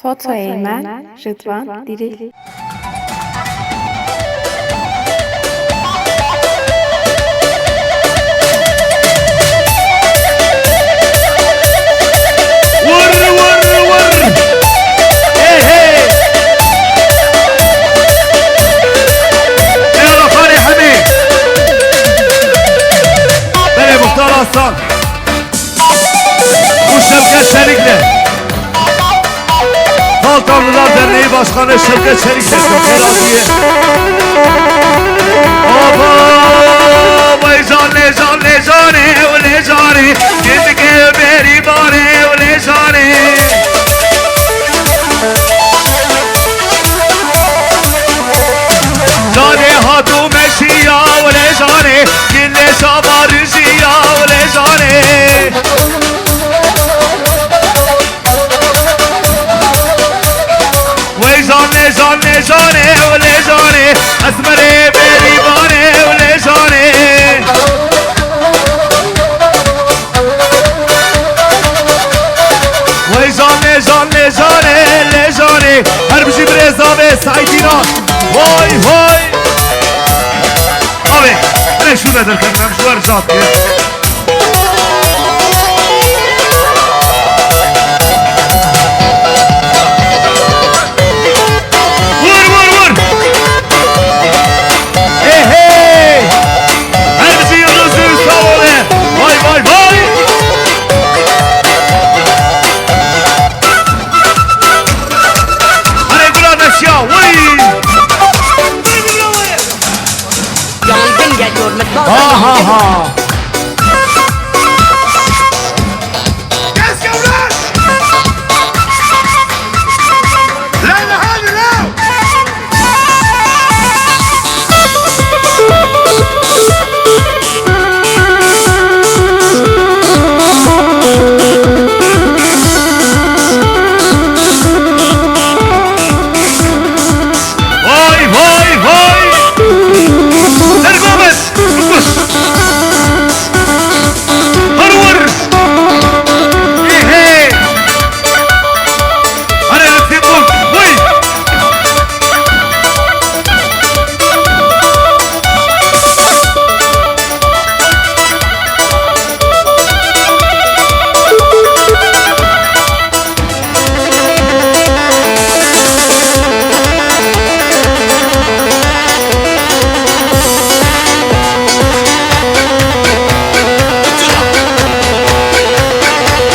فاطمه من رضوان دیری Aslan bu Şevket Çelik'le Kalkanlılar Derneği Başkanı Şevket Çelik'le Kıradiye Aba vay zane zane zane öyle zane Kendike beri bari öyle zane Zane hatu meşiya öyle zane Dinle sabarı ziya öyle zane Vay zane zane zane öyle zane Esmere beri bari öyle zane Vay zane zane zane le zane Her bizi breza ve saydina Vay vay Abi ne şu nedir kendim şu her zat ya Vur vur vur Hey hey Her bizi yıldızı sağ ole Vay vay vay Hadi bulaş ya vay Yandın geliyor mesela. Ha ha ha Kes yavrular! Lan hadi lan! Vay vay vay Ser Gomez Kukuş Harvur Hey hey Hadi hadi bul Vay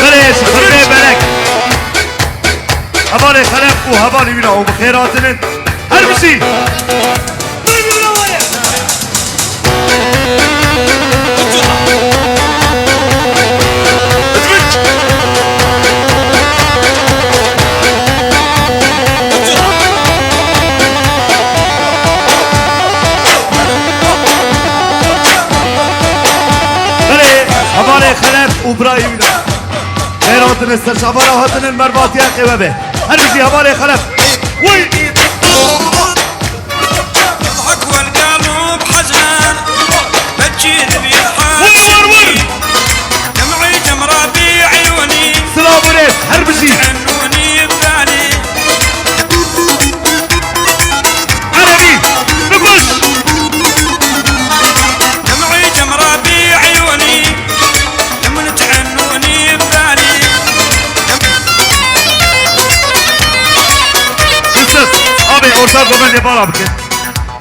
Nereye sıkıntı belek Habari kalep bu habari bina o khairatının her bir şey Nereye habari kalep ubrayı bina خيراتن استرشابا راحتن المرباطية قبابة هربسي هبالي خلف وي يضحك والقلب حزان بجيل بيضحك دمعي جمرة بعيوني سلام وليس هربسي عنوني ببالي عربي نقش دمعي جمرة بعيوني لمن تعنوني ببالي Kısız abi orta gomeli bala bıkın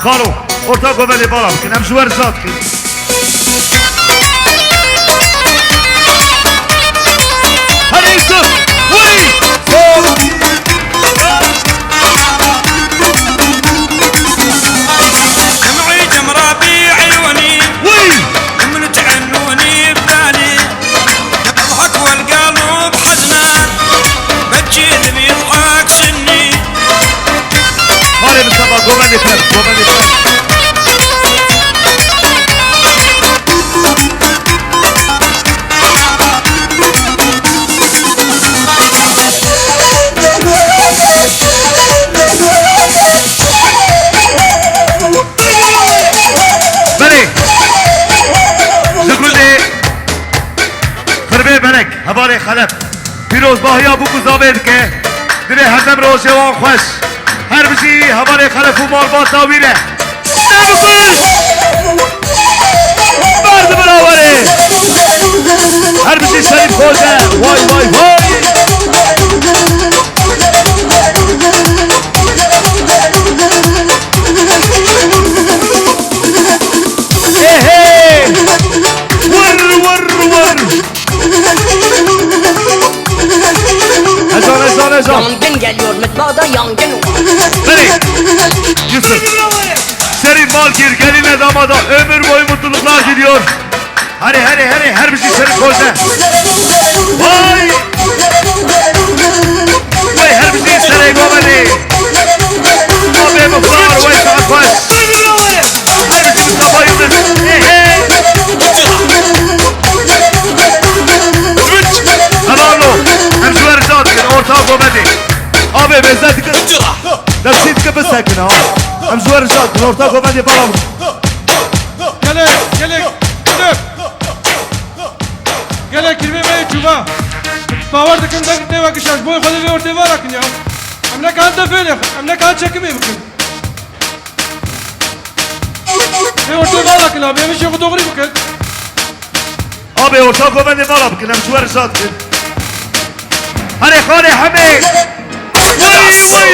Kalo orta gomeli bala bıkın hem şu ver zat kın Hadi Yusuf Vay Sol دمعي جمرة بعيوني وي لمن تعنوني ببالي يضحك والقلب حزنان بجيل بيضحك سني Hadi Mustafa gomeli fer gomeli fer Beni Zıkıldı Kırbe belek Habari halep Piroz bahya bu kuzabed ke دري هدم روجه وان خوش هر بجي هباري خلف ومال طاويله نبكش برد براوري هر بجي شريف خوشه واي واي واي ايه ور Ezan. Yangın geliyor mutfağda yangın var. Beni Yusuf senin mal gir geline damada ömür boyu mutluluklar gidiyor. Hadi her bir şey senin koysa. Vay vay her bir şey senin babali. Abi mutlar vay saat vay. Her bir şey kabayılır. Hello همشوار جاد کن ortağı komedi. Abi bezledik نفسيت كبس ساكن ها همشوار جاد کن ortağı komedi falan. Gele kirve ve çuba. Bavar dikın da ne vakit şaş boy kalı ve ortaya var akın ya. Emne kan da böyle. Emne kan çekimi bakın. Ne ortaya var akın abi. Emiş yok doğru bakın. Abi ortağı komedi falan bakın همشوار جاد کن. Hadi hadi Hamid. Vay.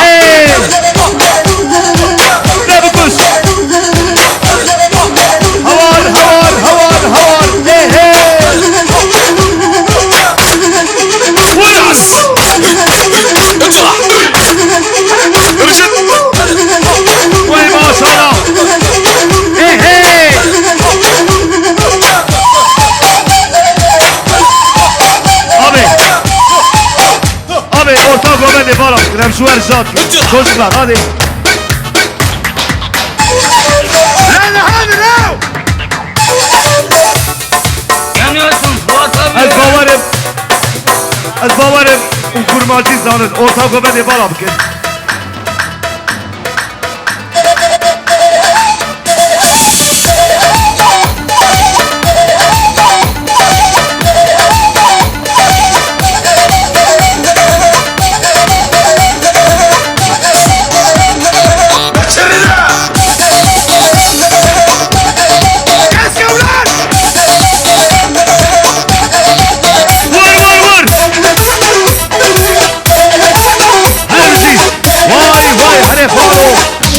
Hey. Ne bu kuş? Havar. Hey. Vurus. Vay maşallah. Hey. Abi ortak komedi falan Hemşuvar Jad çocuklar hadi. hadi now. Yanıyorsun Fuat abi. Ez bavarım kurmacı zanın ortak komedi falan bakın.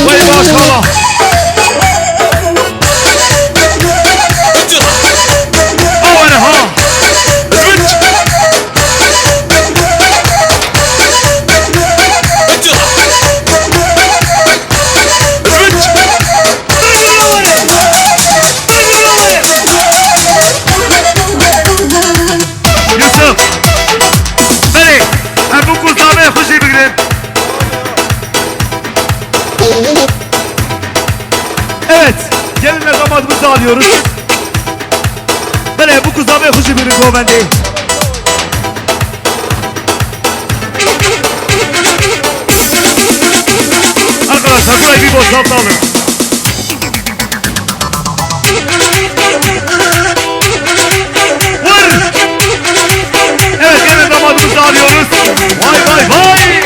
Vay maşallah. Aman ha. Yusuf. Beni. Hem bu kuzlarına hoş geldin. Evet, gelinle damadımızı alıyoruz. Böyle bu kuzlamaya hoş bir govendi. Arkadaşlar burayı bir boşaltalım. Vur! Evet, gelin damadımızı alıyoruz. Vay.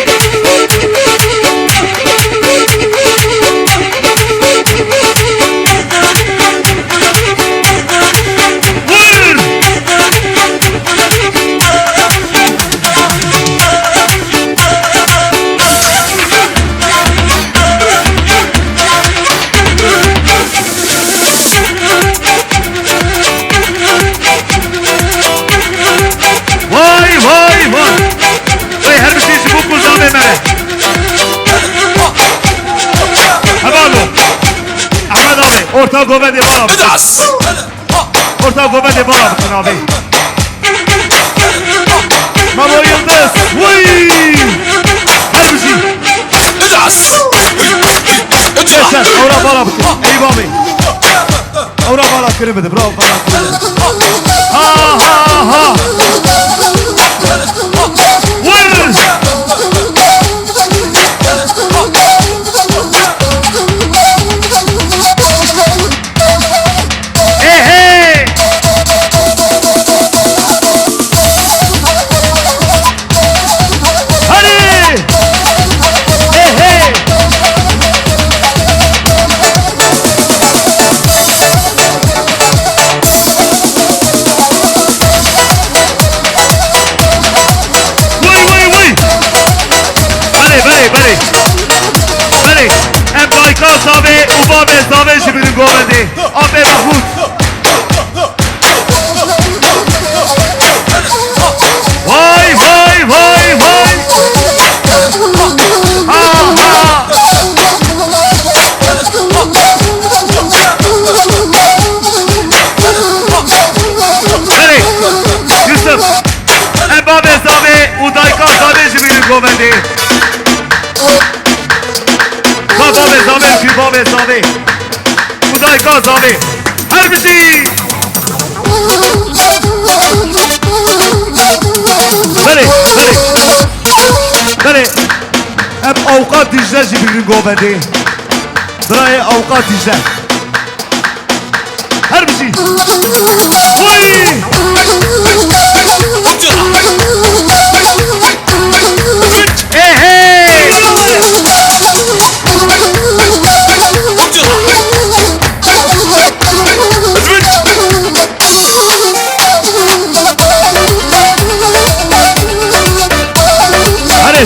Orta komedi bana bakın. Orta komedi bana bakın abi. Mamo Yıldız. Vay. Her bir şey. Geçer. Oraya bana bakın. Eyvah bey. Oraya bana kırmadı. Bravo bana kırmadı. Ha. Vur. بله بله امبایکا زاوه اوبا به زاوه جبرین گوونده آبه محمود وای وای وای وای ها ها بله یوسف امبا به زاوه اودایکا زاوه جبرین گوونده بابا به زاوه فی بابا زاوه اودایکا زاوه هر بشی بله بله بله اب اوقات دیجه جبرین گوونده برای اوقات دیجه هر بشی وی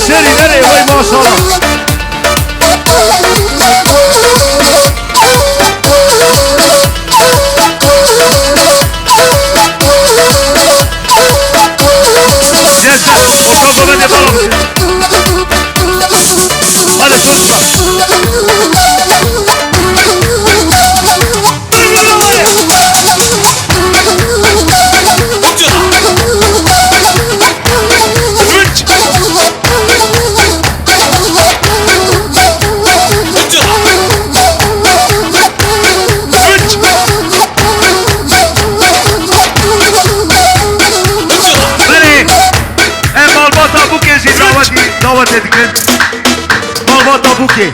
شری نره وای ماشاءالله جسد اتاق بده بالا بده حالا davet edildi. Malvat Abuki.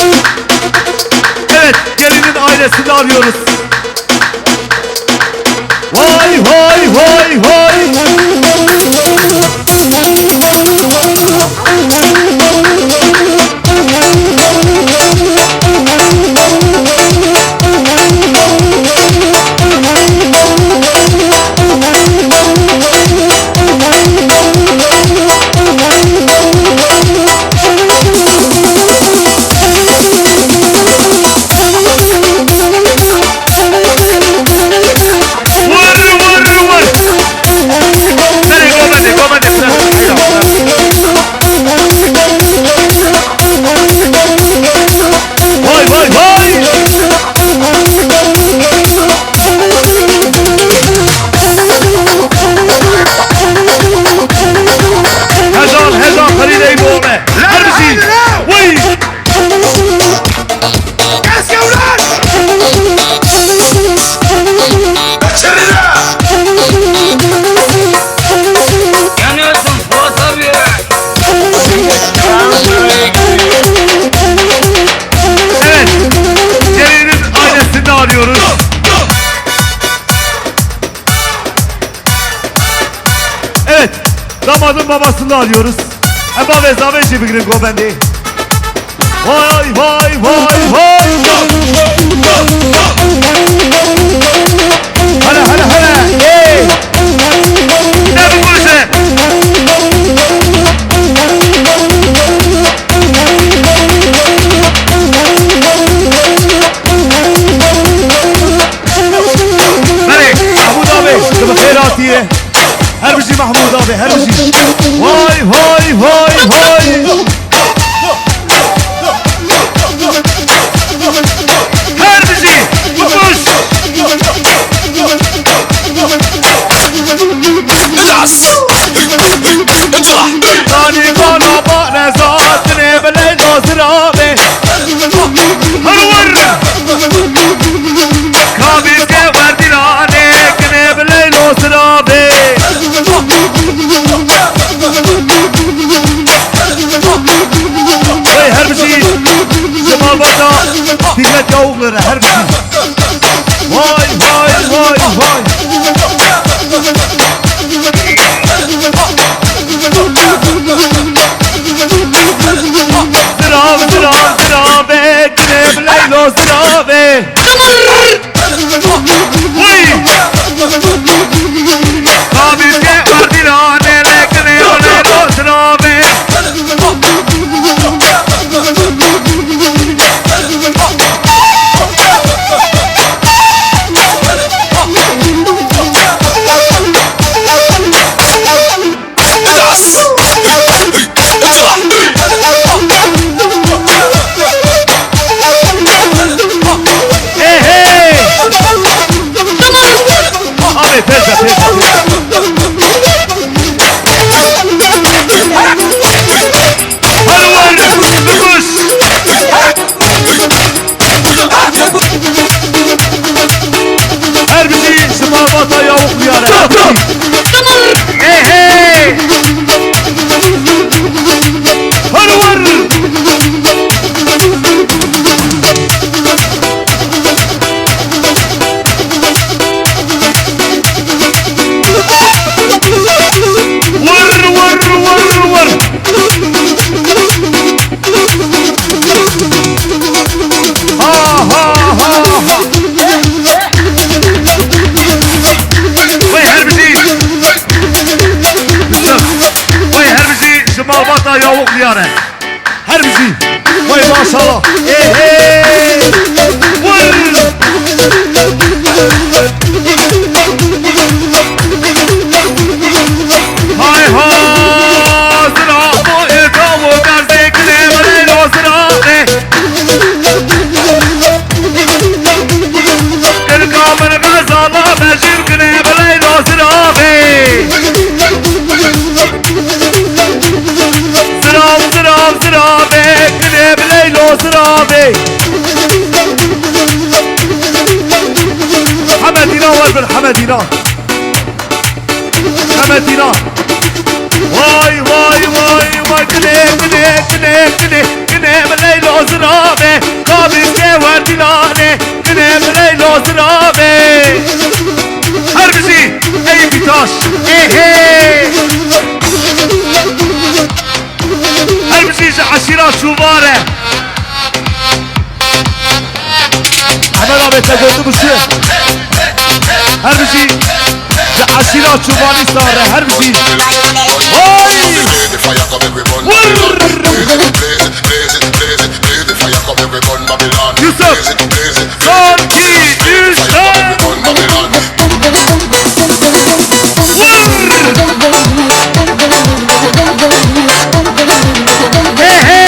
Evet, gelinin ailesini arıyoruz. Vay vay vay vay. Damadın babasını alıyoruz. Eba ve Zaven Şefikrin Gobendi. Vay vay vay vay. Hala hala hala. Hey. Ne bu konuşu? Beni Mahmud abi. Tıbı khairatiye. Her bir şey Mahmud abi, her bir şey. Vay vay vay vay. Her bir şey. Kutuş. Tani bana bak nezatine bile nazır abi. Harvar. Kabirke verdin ane kine bile nazır abi. Hey her bir şey Cemal Bata hizmet yavukları her bir şey. Vay vay vay vay. Sıra sıra sıra be kine bileylo sıra be. Vay. Kabirke verdin ane kine bileylo sıra be. tavuk diyarı. Her bizi. Vay maşallah. Hey hey. Vur. Hay hay. Zira bu tavuk arzekine böyle zira ne? Kırkamın gazala mecir kine böyle zira ne? Zirabe, kine bileylo zirabe. Hamedina var bir Hamedina. Hamedina. Vay vay vay vay kine bileylo zirabe. Kabiste var dilane kine bileylo zirabe. Her bizi ey bitaş hey. Her bizi aşirat şuvare. Hemen Ahmet'le gördü bu şey. Her bizi aşirat şuvani sarı. Her bizi. Oy! Yusuf! Son, iki, üç, dört! Teyze.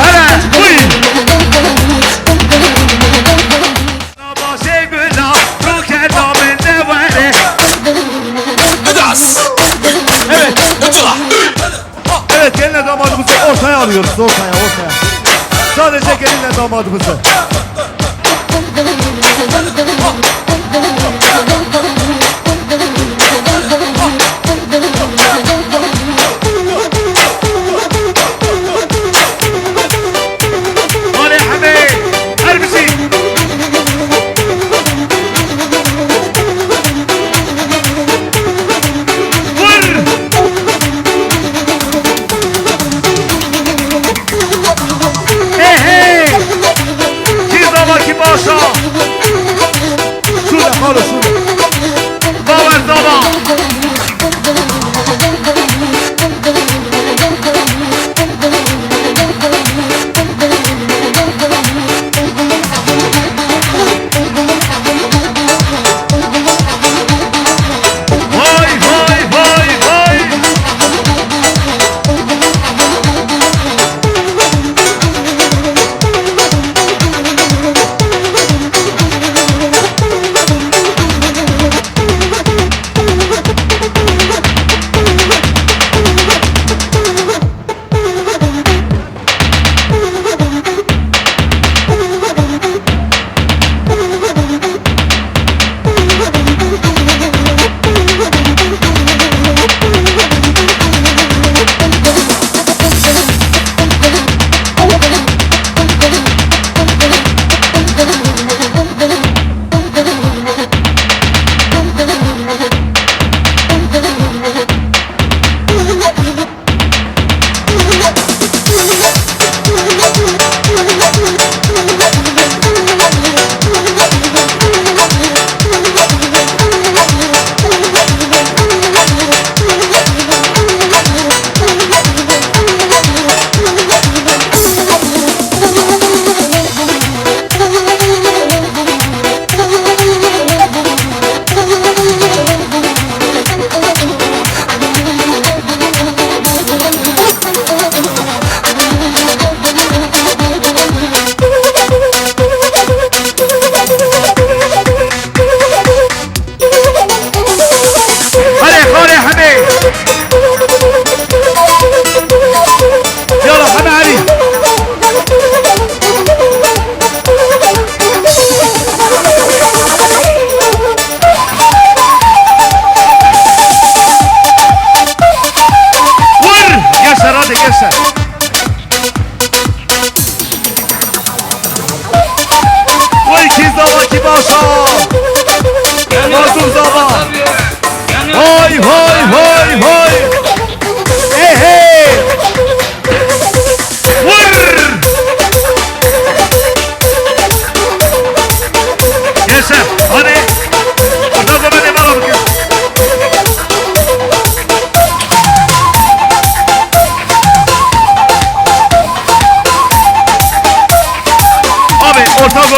Hala. Uy. Başı günah, bu kendamın ne var? Evet, gelinle damadımızı ortaya alıyoruz, ortaya. Sadece gelinle damadımızı.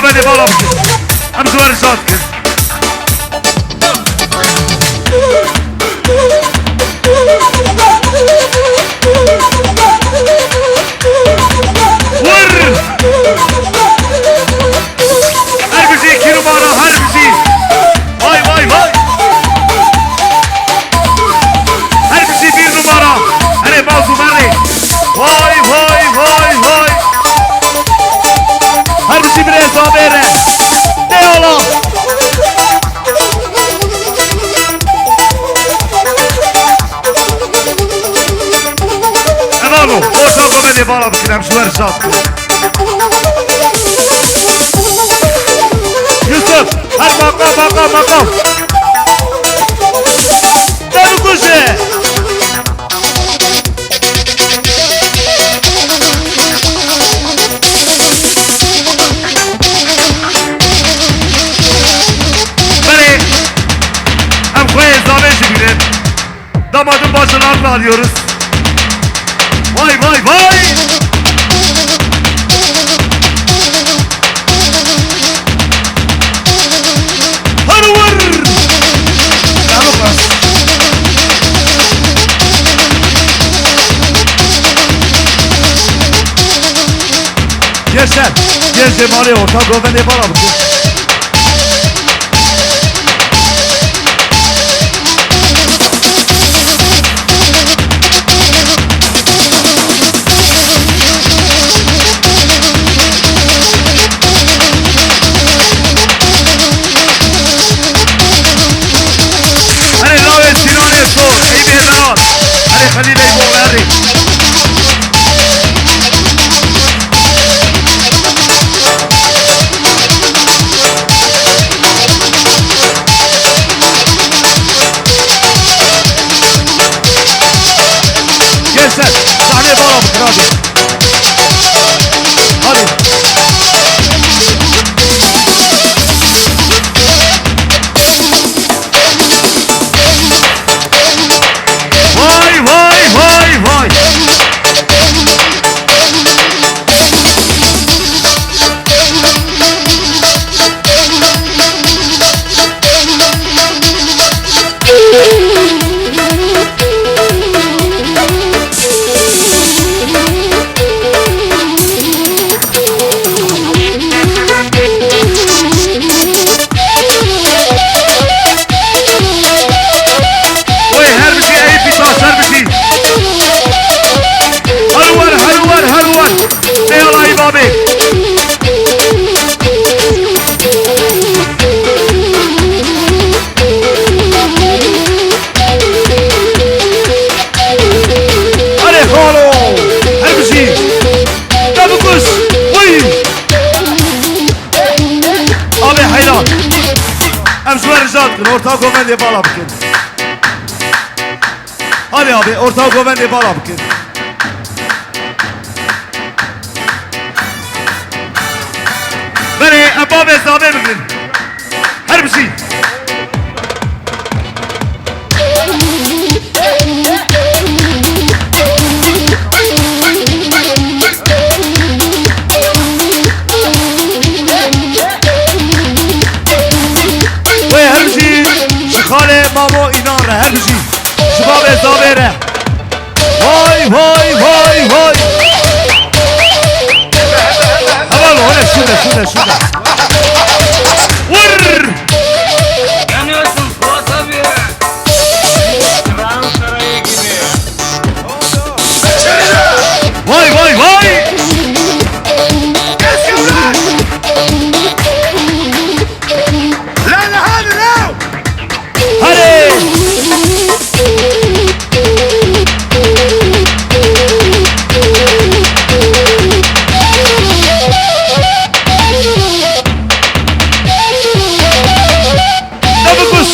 گوبه بالا بکن هم زوار شاد کن ور هر بزی 2 numara هر بزی vay vay vay her bisi 1 numara hele bazı verdi vay vay vay vay her bisi bir hesabere ne ola Emalu orta komedi bana bakın şu versat Yusuf her makam Dön kuşu Beni hem koyu ezame şükredin damadın başlarını alıyoruz Vay vay vay Hadi vur Gerçekten Gerçekten var ya orta govende bana bakın خلينا يبغى غاري ياسر صحني برا بكرادي هذه Vay vay vay vay Orta komedi bala bakın. Hadi abi orta komedi bala bakın. Beni abba ve sahabe bakın. Her bir şey. خاله مامو ایناره هر بشی شباب ازابره وای وای وای وای هوالو هله şurada vur Yanıyorsun Fuat abi. İbrahim Sarayı gibi. vay vay vay Hadi! Nabukus!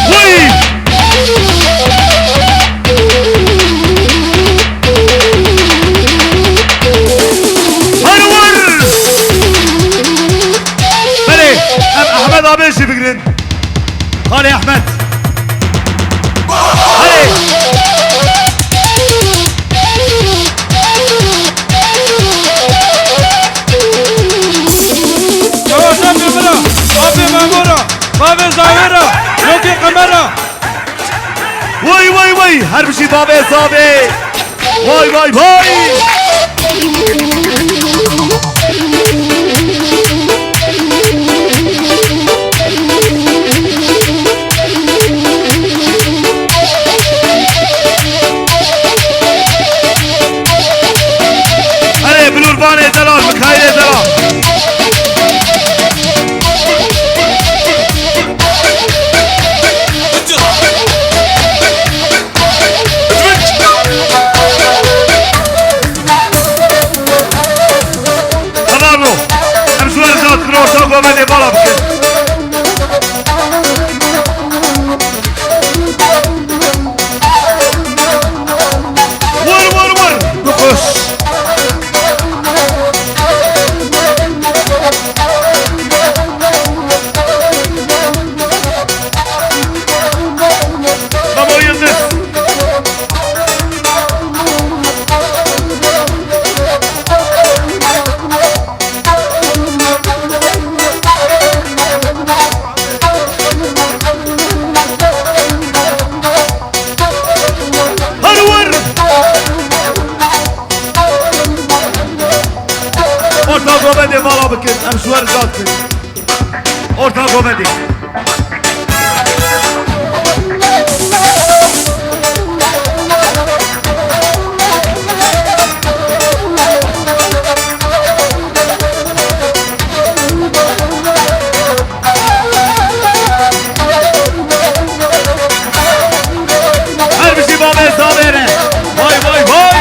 Vay! Hadi vur! Hadi! Ahmet abi işi fikrin. Hadi Ahmet! وای هر بشی باب حسابه وای وای وای هره بلوربان دلال مکایل دلال Go med det bara War Nukus Bravo Yıldız Komedi valla bakın, hem suar zaten. Orta komedi. Her bir şey bana hesap verin. Vay vay vay.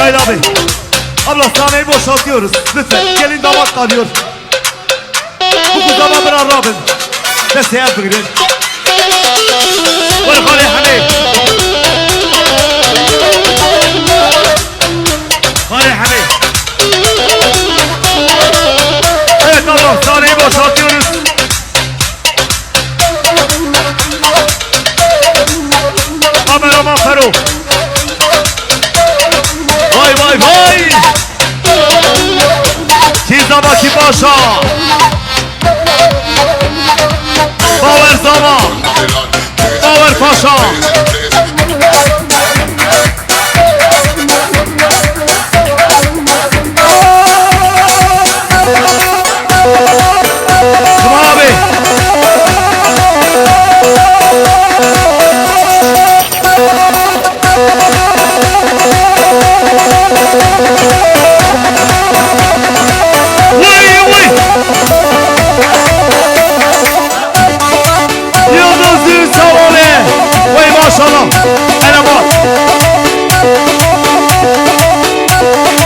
Mikail abi. Abla sahneyi boşaltıyoruz. Lütfen gelin damat kalıyor. Bu kuzama bir arabın. Deseye buyurun. Buyur Halil Hamid. Halil Hamid. Evet abla sahneyi boşaltıyoruz. Kameraman Ferruh. Vay vay vay. Çizdamaki Paşa. Power Zama. Power Paşa. Tamam abi. Vay vay. Yıldız Gülsavali. Vay maşallah. Eleman.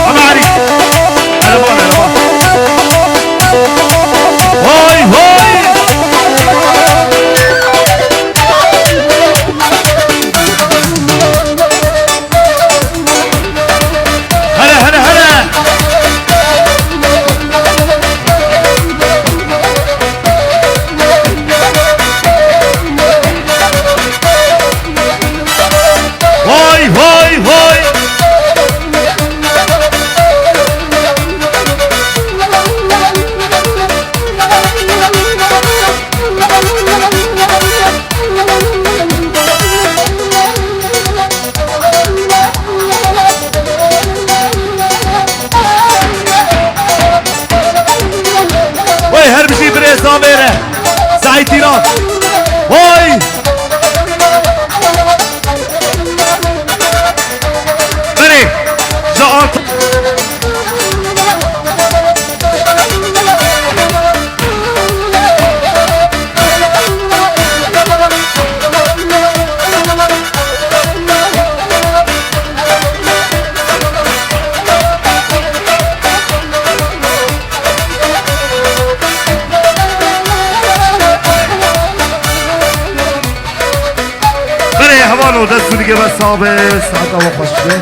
Ama Ali. Eleman eleman. Vay vay. Hele hele hele. Vay vay vay. Vay her bir şey bir hesap vere. Sait İran. Vay. Beni. Zaat. Beni havan o da sürge ve sahabe. Saat hava başlıyor.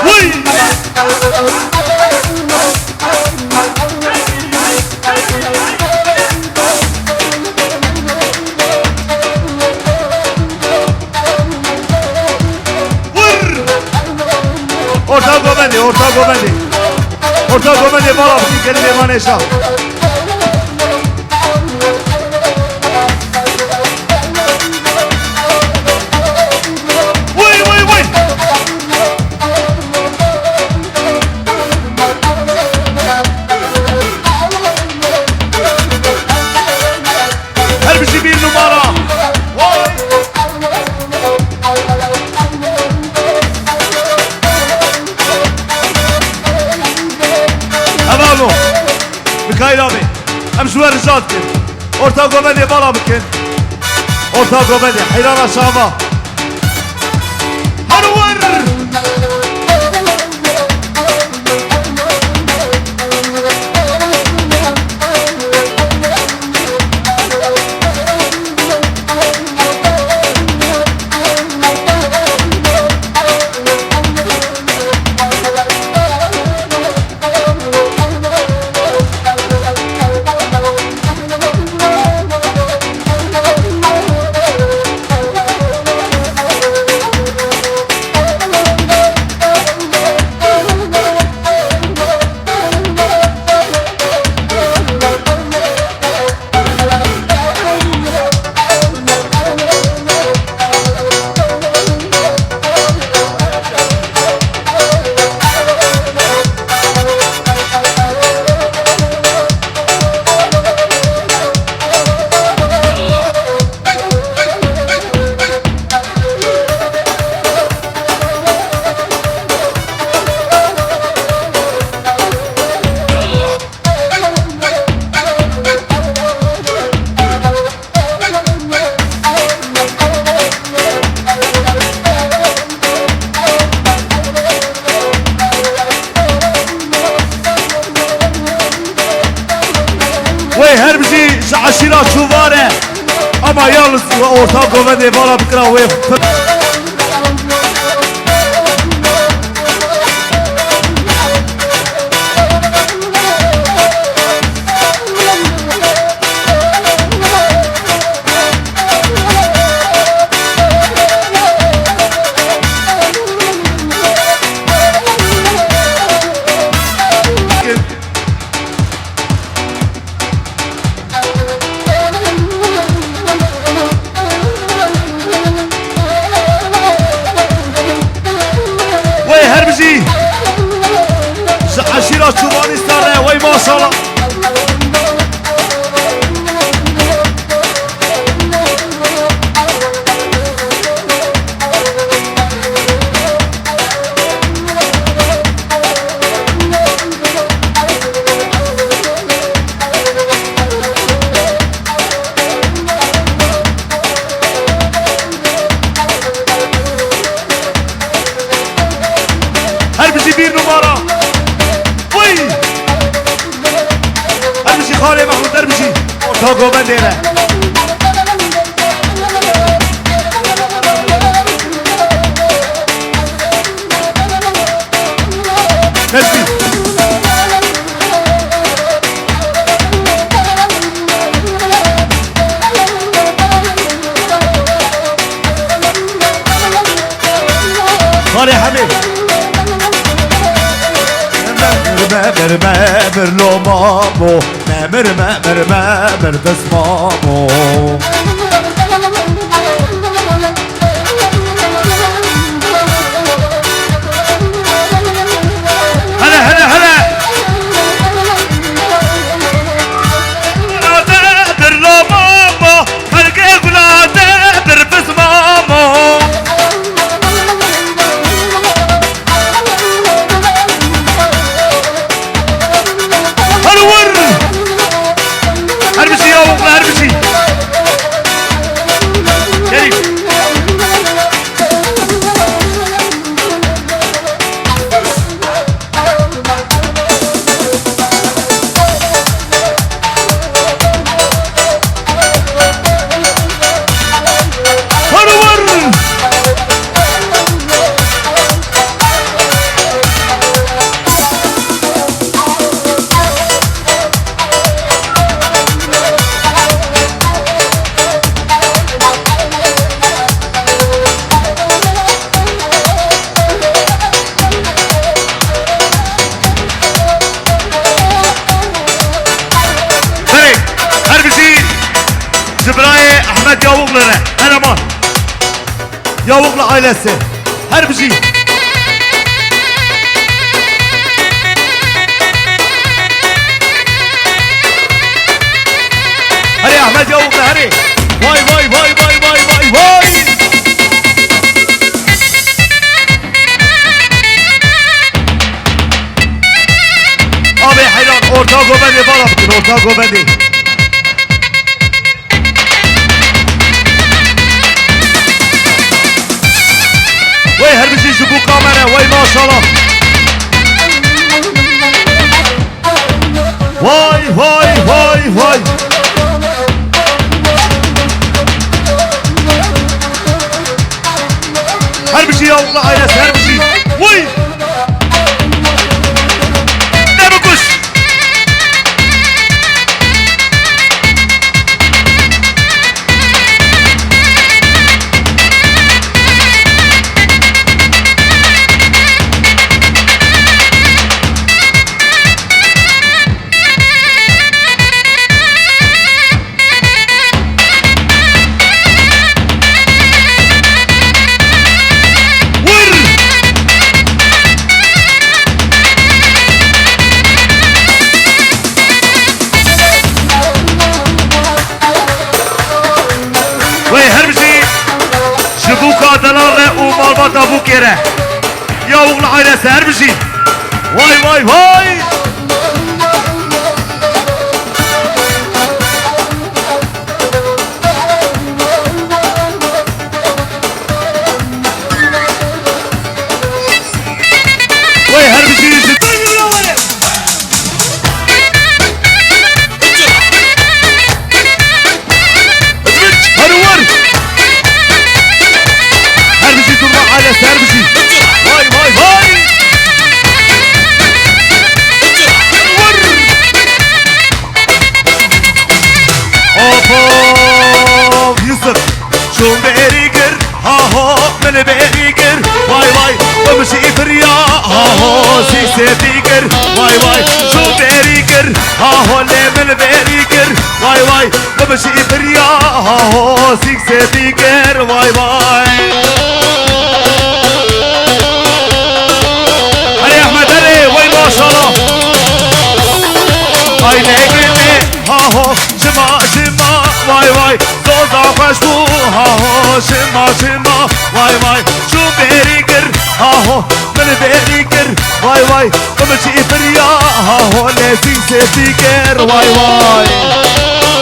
Vay. Vur. Orta gomendi, orta gomendi. Orta gomendi bala bir kere bir maneşa. Vay vay vay. Her bir şey bir numara. Vay. Havalı. Mikail abi. Hem şu ver rica ettim. Orta komedi bala bikin. Orta komedi. Hayran aşağıma. Hadi vur. شیرا چوباره اما یالس و orta گوونده بالا بکرا و شیرا چوبانی سره وای ماشاءالله هر بشی بیر نمارا خاله محمود در بشی تا گوبند دیره نسبی خاله حبیب مر لو مامو مر بس مامو هلا هلا هلا مر لو مامو خلقي قلاده مر بس مامو هربشي يا وقت هربشي كريم جبراي احمد ياوق لنا انا مان ياوق لعائلته هربجي هري احمد ياوق هري واي واي واي واي واي واي واي ابي حيران اورتاغو بدي بالا اورتاغو بدي وای هر بشی جبو کامره وای ماشاءالله وای وای وای وای هر بشی یا الله عیرس هر بشی وای نبکش ابو كيره يا وغل عائله سهر بشي واي واي واي واي هر بشي yes her bir şey. Vay vay vay. Vur. Hop hop Yusuf. Şu beriger ha ho من beriger. Vay vay. Ömşi ifriya ha ho sise diger. Vay vay. Şu beriger ha ho le من beriger. Vay vay. Ömşi ifriya ha ho sise diger. Vay vay. هلا يا احمد هلا وين ما شاء الله هاي نجمي ها هو شما شما واي واي زوزا فشبو ها هو شما شما واي واي شو بيريكر ها هو من بيريكر واي واي ومشي فريا ها هو نسي سيفيكر واي واي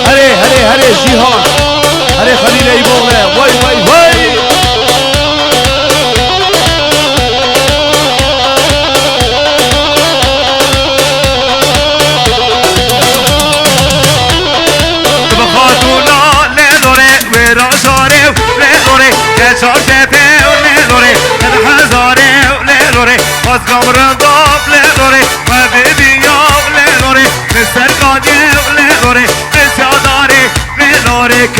هلا هلا هلا جيهان هلا خليل يبوغه واي واي واي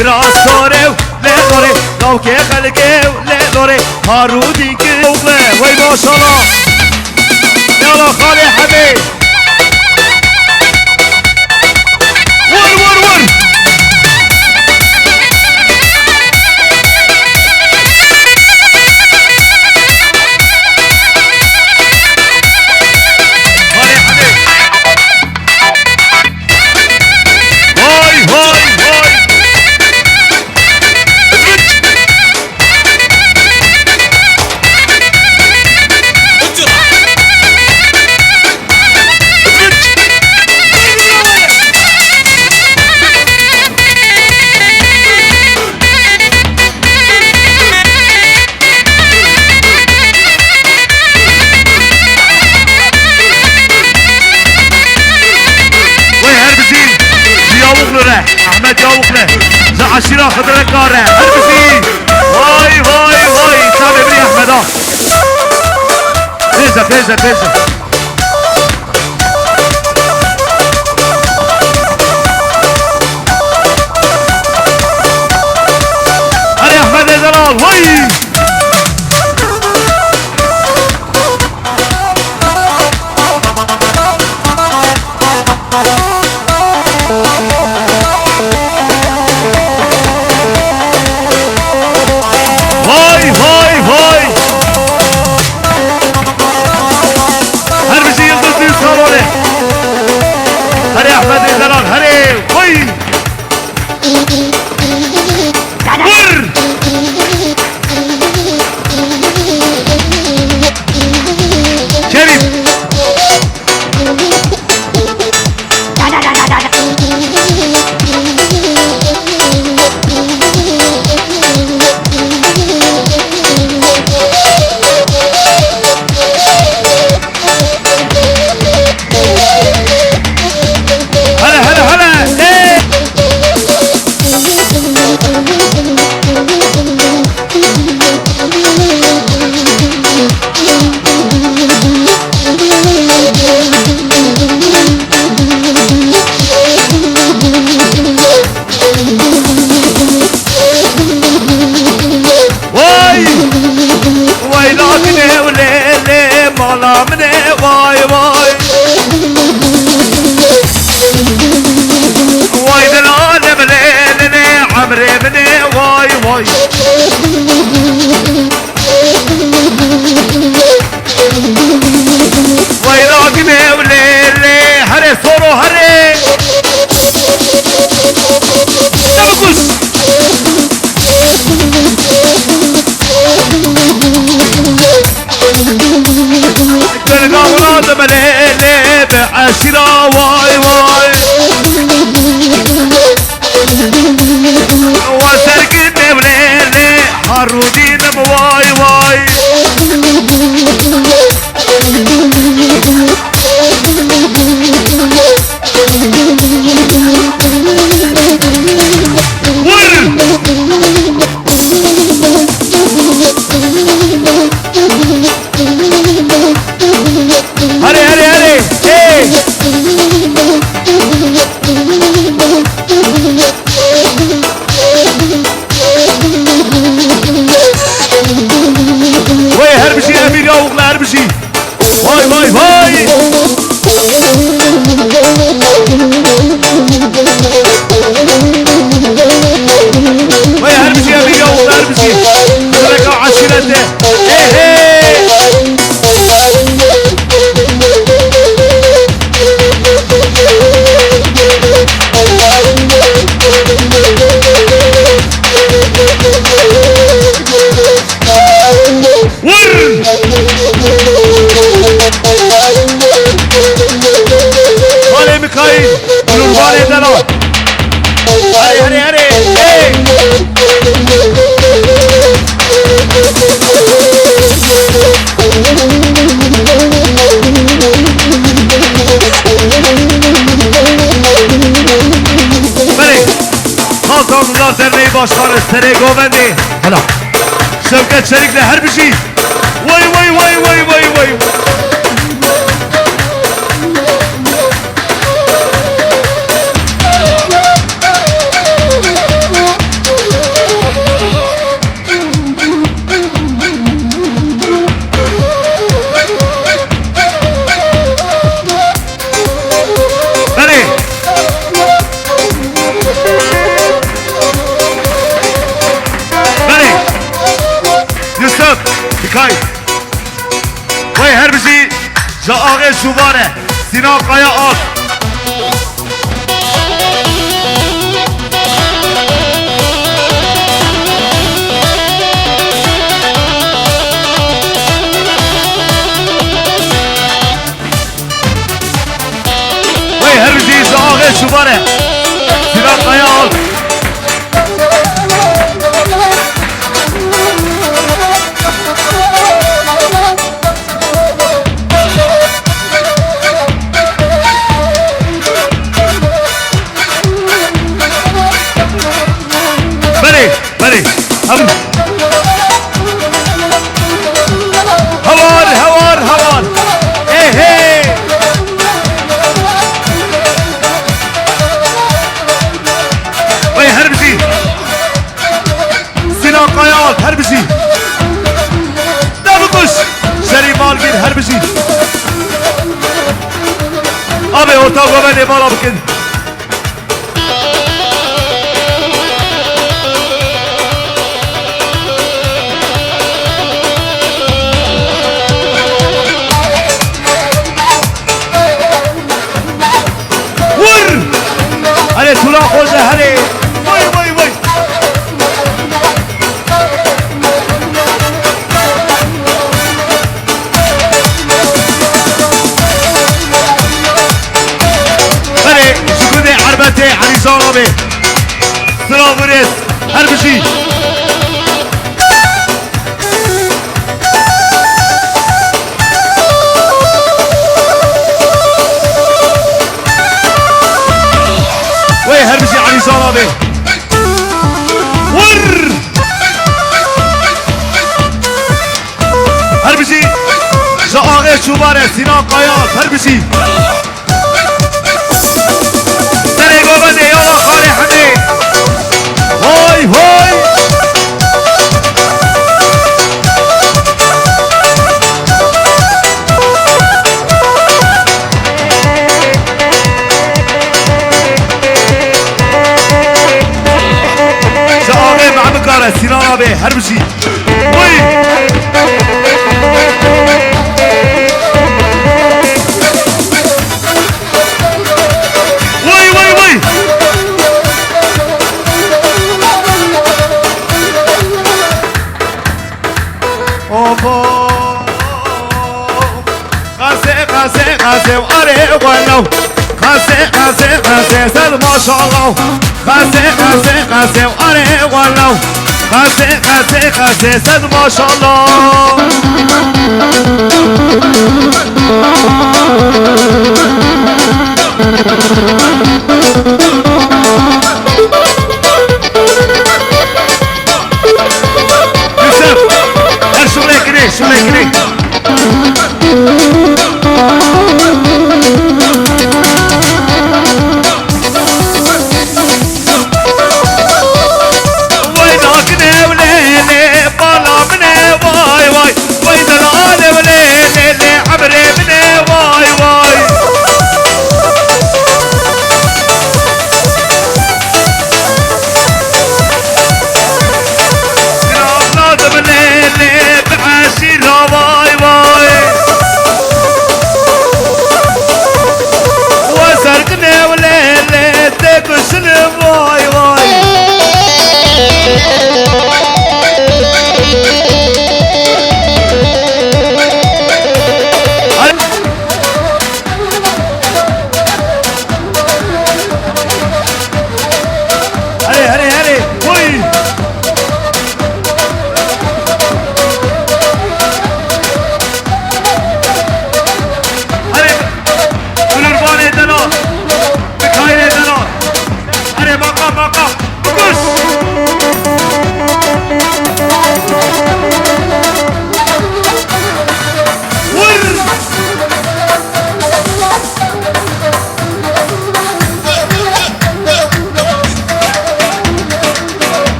كراسوري لدوري لو كي خلقي لدوري هارودي كي وي ما شاء الله يلا خالي حبيب ور ور ور احمد جاوبنا زعشيرة خضرة كارة هربسي واي واي واي سامي بني احمد تيزا تيزا تيزا هري احمد زلال واي عشرة واي واي وسرقنا بليلة حرودين بواي واي ور وای هر بشی امیر یا اوغلا هر بشی وای وای وای وای هر بشي امیر یا اوغلا هر بشي رکا عشیرته Olha Mikhail, Nurvane Dalo. Hare hare hare. Hey. Bari. Halkımızdan derneği başkanı Sere Govendi. Hala. Şevket Çelik'le her bir şey. Vay vay vay vay vay vay. Mikhail vay her bizi Caağe Şuvare Sinan Kaya Ak vay her bizi Caağe Şuvare Sinan Kaya Ak Bari, havar, hey hey. Vay her bizi, Sinan Kayal her bizi, Davukuş, Şerif Algir her bizi. Abi orta governde bala bakın. هره تولا خوزه هره وای وای وای هره شکوده عربته عریزان آبه سلام برس هر بشی هر بشي علي صلابي ور هر بشي زاغي شوبارة سينان قيال هر بشي تري قوبدي يلا خالي حمي هاي هاي Sinan abi her bir şey. Vay. Vay vay vay. Opo. Kase are bueno. Kase sen maşallah. Kase are bueno. Kase sen maşallah. Yusuf, her şuraya gireyim.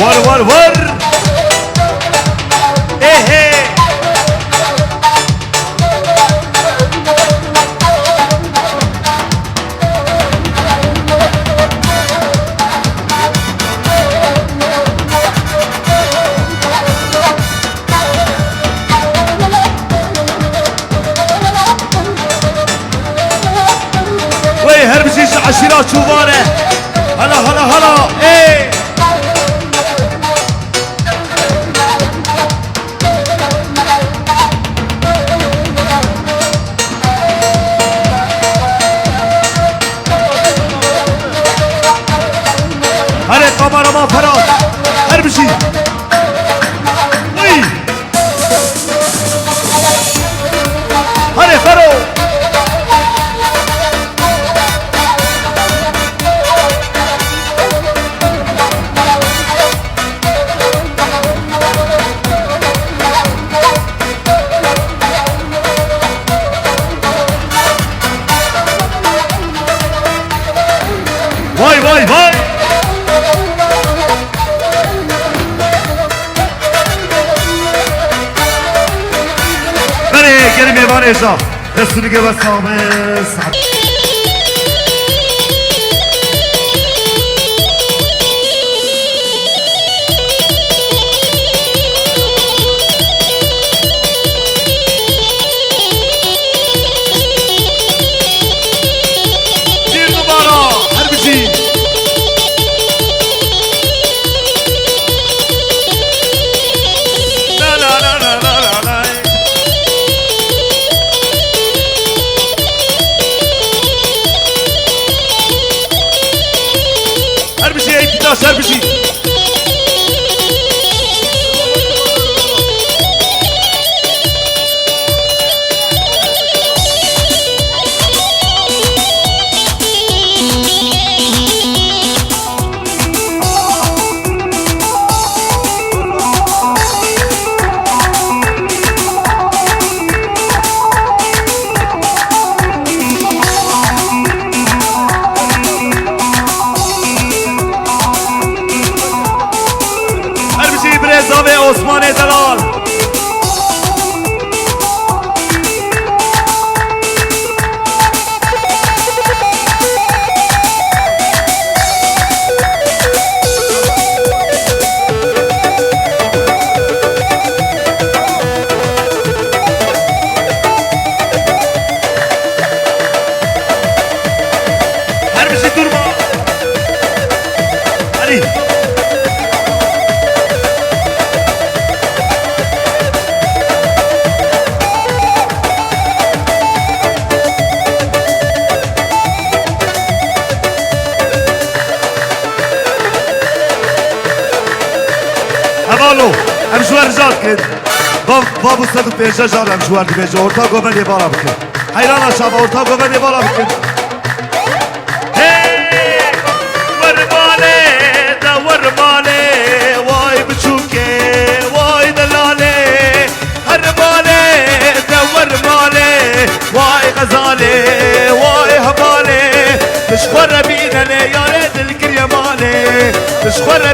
ور ور ايه ايه وي هربسيش عشيرات شوفانه هلا هلا هلا ايه هلا قمر ما فرات هربشي وي هلا فرو واي واي واي بري كلمة باريشة دستوني كبس خامس دير دوبارة هربشي لا لا لا لا لا لا هربشي اي بتاس هربشي هربشي برزاوي عثمان دلال هربشي durma علي هبالو امشوار رجال كد بابو صدق پیشا جال امشوار دی پیشا orta گوبن بالا بکن حیران شب orta گوبن بالا بکن هی ورماله دا ورماله وای بچوکه وای دلاله هرماله دا ورماله وای غزاله وای هباله تشخور بينا يا ريت الكل يا مالي تشخور